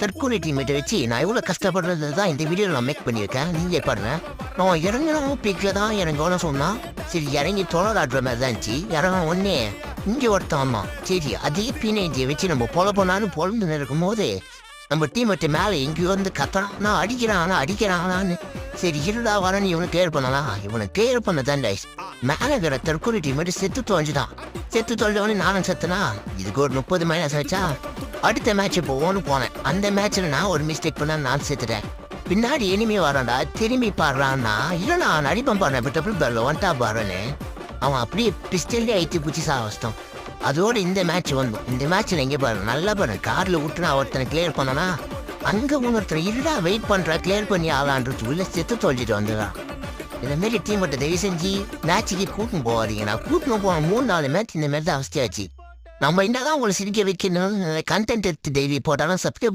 தற்கொலை டீமேட்டை வச்சு நான் எவ்வளோ கஷ்டப்படுறது தான் இந்த வீடியோவில் நான் மேக் பண்ணியிருக்கேன். நீங்கள் பாருங்க, நான் இறங்கணும் பீக்கில் தான் இறங்கணும்னு சொன்னால் சரி இறங்கி தொடராடுற மாதிரி தான் இருந்துச்சு. இறங்க ஒன்னே இங்கே ஒருத்தாமா சரி அதே பீனேஜியை வச்சு நம்ம பொழப்போனாலும் பொழந்து இருக்கும் போது நம்ம டீமேட்டு மேலே எங்கேயோ வந்து கத்துறான், அடிக்கிறானான்னு சரி இருடா வரன்னு இவனை கிளியர் பண்ணலாம். இவனை கிளியர் பண்ண தான் மேலே இருக்கிற தற்கொலை டீமேட்டு செத்து தொலைஞ்சுதான். செத்து தொலைஞ்சவனே நானும் செத்துனா இதுக்கு ஒரு 30 மைனஸ் வச்சா அடுத்த மேட்ச் போவோன்னு போனேன். அந்த மேட்ச்ல நான் ஒரு மிஸ்டேக் பண்ண நான் செத்துட்டேன். பின்னாடி இனிமே வரான்டா திரும்பி பாடுறான்னா இல்லை நான் அடிப்பம் பாடுறேன் டபுள் பேரில் வந்துட்டா பாடுறேன்னு அவன் அப்படியே பிஸ்டல்லே ஐத்தி பிடிச்சி சாவச்சிட்டான். அதோடு இந்த மேட்ச் வந்தோம். இந்த மேட்ச்சில் எங்கே பாரு நல்லா பாரு காரில் விட்டு நான் ஒருத்தனை கிளியர் பண்ணனா அங்கே ஒருத்தர் இருடா வெயிட் பண்ணுறா கிளியர் பண்ணி ஆளான்றது உள்ள செத்து தொலைச்சிட்டு வந்துடுறான். இந்த மாரி டீம் மட்டும் தயவு செஞ்சு மேட்சுக்கு கூட்டின்னு போவாதீங்கண்ணா. கூட்டின்னு போன 3-4 மேட்ச் இந்த மாதிரி தான் அவஸ்தையாச்சு. நம்ம என்னதான் உங்களை சிரிக்க வைக்கணும் கண்டென்ட் எடுத்து டெய்லி போட்டாலும் சப்ஸ்கிரைப்